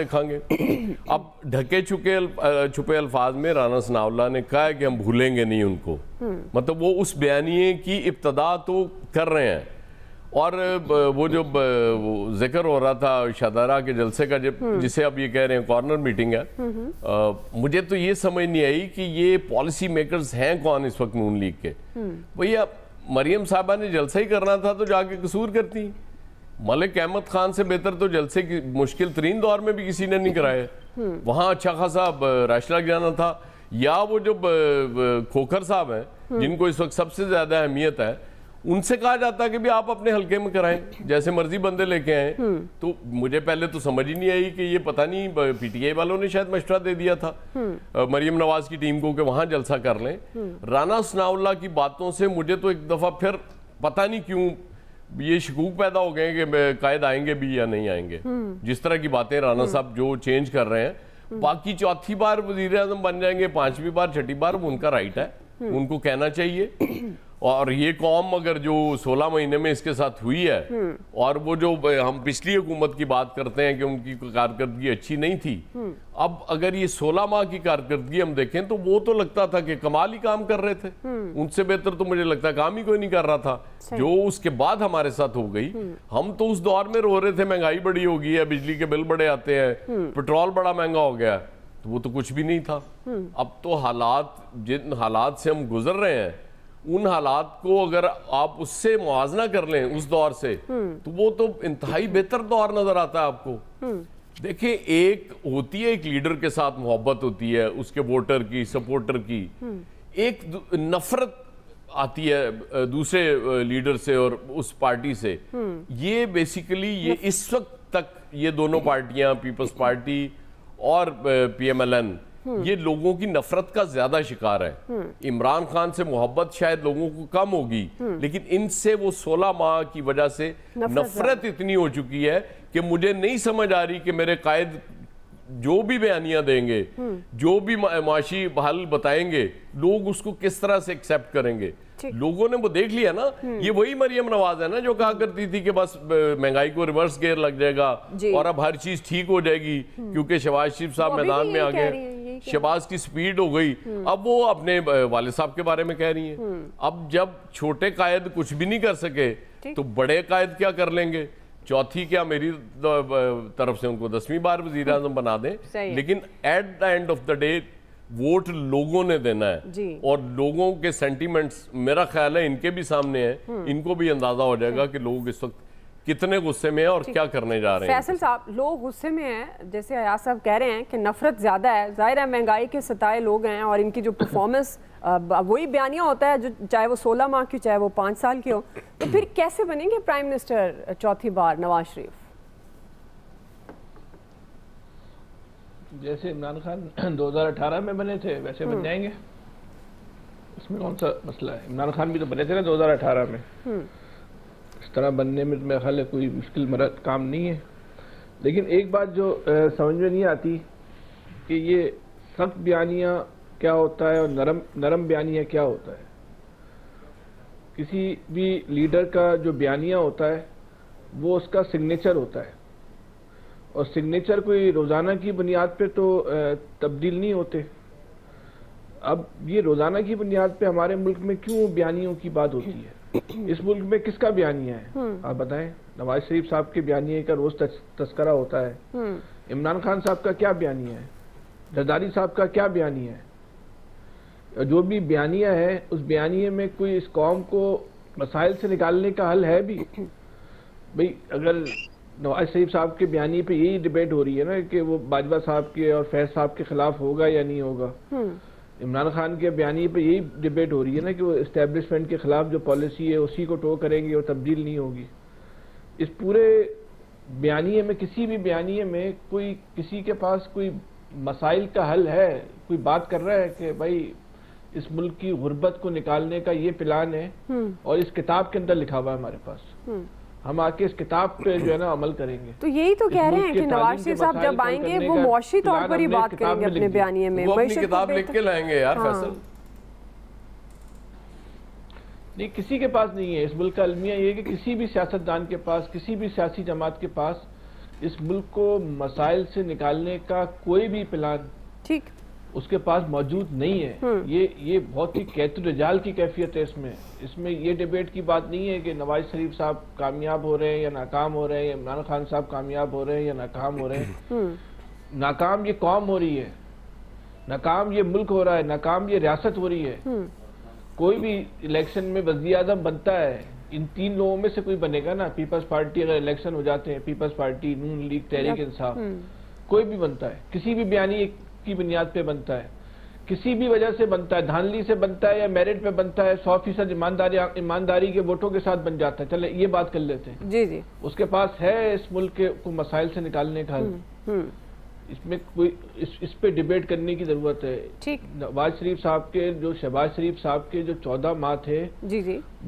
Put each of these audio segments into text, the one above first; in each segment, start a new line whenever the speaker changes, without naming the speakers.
دیکھیں گے اب ڈھکے چھپے الفاظ میں رانا ثناء اللہ نے کہا ہے کہ ہم بھولیں گے نہیں ان کو. مطلب وہ اس بیانیے کی ابتدا تو کر رہے ہیں اور وہ جو ذکر ہو رہا تھا شادارہ کے جلسے کا جسے اب یہ کہہ رہے ہیں کارنر میٹنگ ہے, مجھے تو یہ سمجھ نہیں آئی کہ یہ پالیسی میکرز ہیں کون اس وقت نون لیگ کے. بھیا مریم صاحبہ نے جلسہ ہی کرنا تھا تو جا کے قصور کرتی. ملک احمد خان سے بہتر تو جلسے کی مشکل ترین دور میں بھی کسی نے نہیں کرائے. وہاں اچھا خاصا رش لگ جانا تھا. یا وہ جو کھوکھر صاحب ہیں جن کو اس وقت سب سے زیادہ اہمیت ہے, ان سے کہا جاتا ہے کہ بھی آپ اپنے حلقے میں کرائیں, جیسے مرضی بندے لے کے آئیں. تو مجھے پہلے تو سمجھ ہی نہیں آئی کہ یہ پتہ نہیں پی ٹی آئی والوں نے شاید مشورہ دے دیا تھا مریم نواز کی ٹیم کو کہ وہاں جلسہ کر لیں. رانا ثناء اللہ کی باتوں سے مجھے تو ایک دفعہ پھر پتہ نہیں کیوں یہ شکوک پیدا ہو گئے کہ قائد آئیں گے بھی یا نہیں آئیں گے. جس طرح کی باتیں رانا صاحب جو چینج کر رہے ہیں, باقی چوتھی بار وزیر اعظم بن جائیں گے, پانچویں بار چھٹی بار, وہ ان کا رائٹ ہے, ان کو کہنا چاہیے. اور یہ قوم اگر جو 16 مہینے میں اس کے ساتھ ہوئی ہے, اور وہ جو ہم پچھلی حکومت کی بات کرتے ہیں کہ ان کی کارکردگی اچھی نہیں تھی, اب اگر یہ 16 ماہ کی کارکردگی ہم دیکھیں تو وہ تو لگتا تھا کہ کمال ہی کام کر رہے تھے. ان سے بہتر تو مجھے لگتا ہے کام ہی کوئی نہیں کر رہا تھا. جو اس کے بعد ہمارے ساتھ ہو گئی, ہم تو اس دور میں رو رہے تھے مہنگائی بڑی ہو گئی ہے, بجلی کے بل بڑے آتے ہیں, پیٹرول بڑا مہنگا ہو گیا, تو وہ تو کچھ بھی نہیں تھا. اب تو حالات, جن حالات سے ہم گزر رہے ہیں, ان حالات کو اگر آپ اس سے موازنہ کر لیں اس دور سے, تو وہ تو انتہائی بہتر دور نظر آتا ہے آپ کو. دیکھیں, ایک ہوتی ہے ایک لیڈر کے ساتھ محبت ہوتی ہے اس کے ووٹر کی, سپورٹر کی, ایک نفرت آتی ہے دوسرے لیڈر سے اور اس پارٹی سے. یہ بیسیکلی یہ اس وقت تک یہ دونوں پارٹیاں, پیپلز پارٹی اور پی ایم ایل این, یہ لوگوں کی نفرت کا زیادہ شکار ہے. عمران خان سے محبت شاید لوگوں کو کم ہوگی, لیکن ان سے وہ 16 ماہ کی وجہ سے نفرت اتنی ہو چکی ہے کہ مجھے نہیں سمجھ آ رہی کہ میرے قائد جو بھی بیانیاں دیں گے, جو بھی معاشی حل بتائیں گے, لوگ اس کو کس طرح سے ایکسیپٹ کریں گے. لوگوں نے وہ دیکھ لیا نا, یہ وہی مریم نواز ہے نا جو کہا کرتی تھی کہ بس مہنگائی کو ریورس گیئر لگ جائے گا اور اب ہر چیز ٹھیک ہو جائے گی کیونکہ شہباز شریف صاحب میدان میں آ گئے, شہباز کی سپیڈ ہو گئی. اب وہ اپنے والد صاحب کے بارے میں کہہ رہی ہیں. اب جب چھوٹے قائد کچھ بھی نہیں کر سکے تو بڑے قائد کیا کر لیں گے. چوتھی کیا میری طرف سے ان کو 10ویں بار وزیر اعظم بنا دیں, لیکن at the end of the day vote لوگوں نے دینا ہے, اور لوگوں کے سینٹیمنٹس میرا خیال ہے ان کے بھی سامنے ہیں. ان کو بھی اندازہ ہو جائے گا کہ لوگ اس وقت کتنے غصے میں ہیں اور کیا کرنے جا رہے ہیں.
فیصل صاحب, لوگ غصے میں ہیں, جیسے ایاز صاحب کہہ رہے ہیں کہ نفرت زیادہ ہے. ظاہر ہے مہنگائی کے ستائے لوگ ہیں اور ان کی جو پرفارمنس وہی بیانیہ ہوتا ہے, جو چاہے وہ 16 ماہ کی چاہے وہ 5 سال کی ہو. تو پھر کیسے بنیں گے پرائم منسٹر چوتھی بار نواز شریف؟
جیسے عمران خان 2018 میں بنے تھے ویسے بن جائیں گے, اس میں کون سا مسئلہ ہے. عمران خان بھی تو بنے تھے نا 2018 میں, اس طرح بننے میں میرا خیال ہے کوئی مشکل کام نہیں ہے. لیکن ایک بات جو سمجھ میں نہیں آتی کہ یہ سخت بیانیہ کیا ہوتا ہے اور نرم بیانیہ کیا ہوتا ہے. کسی بھی لیڈر کا جو بیانیہ ہوتا ہے وہ اس کا سگنیچر ہوتا ہے, اور سگنیچر کوئی روزانہ کی بنیاد پہ تو تبدیل نہیں ہوتے. اب یہ روزانہ کی بنیاد پہ ہمارے ملک میں کیوں بیانیوں کی بات ہوتی ہے؟ اس ملک میں کس کا بیانیہ ہے آپ بتائیں. نواز شریف صاحب کے بیانیے کا روز تذکرہ ہوتا ہے. عمران خان صاحب کا کیا بیانیہ ہے؟ زرداری صاحب کا کیا بیانیہ ہے؟ جو بھی بیانیہ ہے اس بیانیے میں کوئی اس قوم کو مسائل سے نکالنے کا حل ہے بھی؟ بھئی اگر نواز شریف صاحب کے بیانیے پہ یہی ڈیبیٹ ہو رہی ہے نا کہ وہ باجوہ صاحب کے اور فیض صاحب کے خلاف ہوگا یا نہیں ہوگا, عمران خان کے بیانیے پہ یہی ڈیبیٹ ہو رہی ہے نا کہ وہ اسٹیبلشمنٹ کے خلاف جو پالیسی ہے اسی کو ٹو کریں گے اور تبدیل نہیں ہوگی. اس پورے بیانیے میں, کسی بھی بیانیے میں کوئی کسی کے پاس کوئی مسائل کا حل ہے, کوئی بات کر رہا ہے کہ بھائی اس ملک کی غربت کو نکالنے کا یہ پلان ہے اور اس کتاب کے اندر لکھا ہوا ہے ہمارے پاس, ہم آ کے اس کتاب پہ جو ہے نا عمل کریں گے.
تو یہی تو کہہ رہے ہیں کہ نواز شریف صاحب جب آئیں گے وہ معاشی طور پر ہی بات کریں گے اپنے بیانیے میں.
وہ اپنی کتاب لکھ کے لائیں گے یار فیصل.
نہیں, کسی کے پاس نہیں ہے. اس ملک کا المیہ یہ ہے کہ کسی بھی سیاستدان کے پاس, کسی بھی سیاسی جماعت کے پاس اس ملک کو مسائل سے نکالنے کا کوئی بھی پلان
ٹھیک
اس کے پاس موجود نہیں ہے. یہ بہت ہی قیت الرجال کی کیفیت ہے. اس میں یہ ڈیبیٹ کی بات نہیں ہے کہ نواز شریف صاحب کامیاب ہو رہے ہیں یا ناکام ہو رہے ہیں، یا عمران خان صاحب کامیاب ہو رہے ہیں یا ناکام ہو رہے ہیں. ناکام یہ قوم ہو رہی ہے، ناکام یہ ملک ہو رہا ہے، ناکام یہ ریاست ہو رہی ہے. کوئی بھی الیکشن میں وزیر اعظم بنتا ہے، ان تین لوگوں میں سے کوئی بنے گا نا. پیپلز پارٹی اگر الیکشن ہو جاتے ہیں، پیپلز پارٹی، نون لیگ، تحریک انصاف، کوئی بھی بنتا ہے، کسی بھی بیانیے کی بنیاد پہ بنتا ہے، کسی بھی وجہ سے بنتا ہے، دھاندلی سے بنتا ہے یا میرٹ پہ بنتا ہے، 100% ایمانداری کے ووٹوں کے ساتھ بن جاتا ہے. چلے یہ بات کر لیتے ہیں.
جی
اس کے پاس ہے اس ملک کے مسائل سے نکالنے کا حل. اس میں کوئی اس پہ ڈیبیٹ کرنے کی ضرورت ہے. نواز شریف صاحب کے شہباز شریف صاحب کے جو 14 ماہ تھے،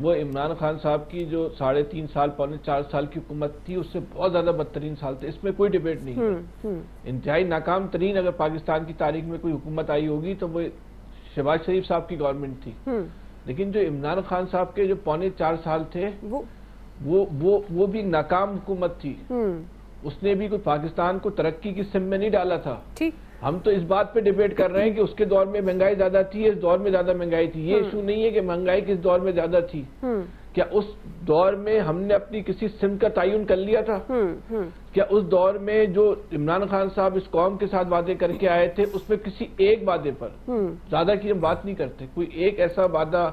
وہ عمران خان صاحب کی جو 3.5 سال 4 سال کی حکومت تھی اس سے بہت زیادہ بدترین سال تھے. اس میں کوئی ڈیبیٹ نہیں. انتہائی ناکام ترین اگر پاکستان کی تاریخ میں کوئی حکومت آئی ہوگی تو وہ شہباز شریف صاحب کی گورنمنٹ تھی. لیکن جو عمران خان صاحب کے جو 4.25 سال تھے، وہ بھی ناکام حکومت تھی. اس نے بھی کوئی پاکستان کو ترقی کی سمت میں نہیں ڈالا تھا. ہم تو اس بات پہ ڈیبیٹ کر رہے ہیں کہ اس کے دور میں مہنگائی زیادہ تھی، اس دور میں زیادہ مہنگائی تھی. یہ ایشو نہیں ہے کہ مہنگائی کس دور میں زیادہ تھی. کیا اس دور میں ہم نے اپنی کسی سمت کا تعین کر لیا تھا؟ کیا اس دور میں جو عمران خان صاحب اس قوم کے ساتھ وعدے کر کے آئے تھے، اس میں کسی ایک وعدے پر، زیادہ کی ہم بات نہیں کرتے، کوئی ایک ایسا وعدہ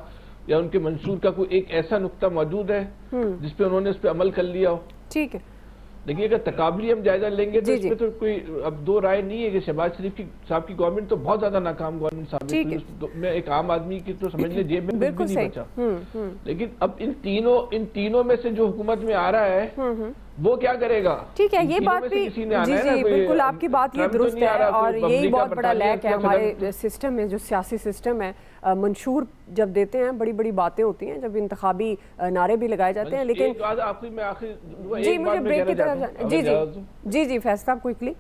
یا ان کے منشور کا کوئی ایک ایسا نقطہ موجود ہے جس پہ انہوں نے اس پہ عمل کر لیا ہو؟
ٹھیک ہے.
دیکھیے اگر تقابلی ہم جائزہ لیں گے تو اس میں تو کوئی اب دو رائے نہیں ہے کہ شہباز شریف صاحب کی گورنمنٹ تو بہت زیادہ ناکام گورنمنٹ ثابت ہوئی. میں ایک عام آدمی کی تو سمجھ لیں جیب میں کچھ بھی نہیں بچا. لیکن اب ان تینوں میں سے جو حکومت میں آ رہا ہے وہ کیا کرے گا؟
ٹھیک ہے. یہ بات بھی جی بالکل آپ کی بات یہ درست ہے، اور یہی بہت بڑا لیک ہے ہمارے سسٹم میں، جو سیاسی سسٹم ہے. منشور جب دیتے ہیں بڑی بڑی باتیں ہوتی ہیں، جب انتخابی نعرے بھی لگائے جاتے ہیں، لیکن جی مجھے بریک کی طرف جی فیصل صاحب کوئکلی.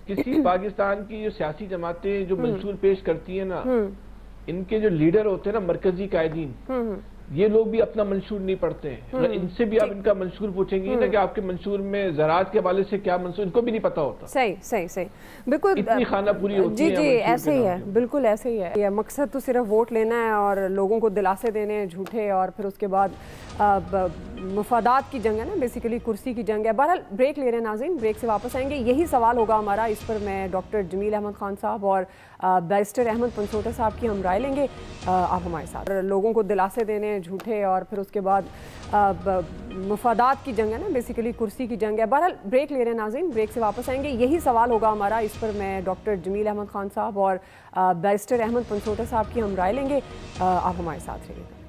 کسی پاکستان کی جو سیاسی جماعتیں جو منشور پیش کرتی ہیں نا، ان کے جو لیڈر ہوتے ہیں نا، مرکزی قائدین، یہ لوگ بھی اپنا منشور نہیں پڑھتے ہیں. ان سے بھی آپ ان کا منشور پوچھیں گے نا کہ آپ کے منشور میں زراعت کے حوالے سے کیا منشور، ان کو بھی نہیں پتا ہوتا.
صحیح بالکل.
اتنی خانہ پوری ہوتی ہے.
جی ایسے ہی ہے، بالکل ایسے ہی ہے. مقصد تو صرف ووٹ لینا ہے اور لوگوں کو دلاسے دینے ہیں جھوٹے، اور پھر اس کے بعد مفادات کی جنگ ہے نا، بیسیکلی کرسی کی جنگ ہے. بہرحال بریک لے رہے ہیں ناظرین، بریک سے واپس آئیں گے. یہی سوال ہوگا ہمارا، اس پر میں ڈاکٹر جمیل احمد خان صاحب اور بیرسٹر احمد پنسوٹا صاحب کی ہم رائے لیں گے. آپ ہمارے ساتھ. لوگوں کو دلاسے دینے جھوٹے، اور پھر اس کے بعد مفادات کی جنگ ہے نا، بیسیکلی کرسی کی جنگ ہے. بہرحال بریک لے رہے ہیں ناظرین، بریک سے واپس آئیں گے. یہی سوال ہوگا ہمارا، اس پر میں ڈاکٹر جمیل احمد خان صاحب اور بیرسٹر احمد پنسوٹا صاحب کی ہم رائے لیں گے. آپ ہمارے ساتھ رہیے.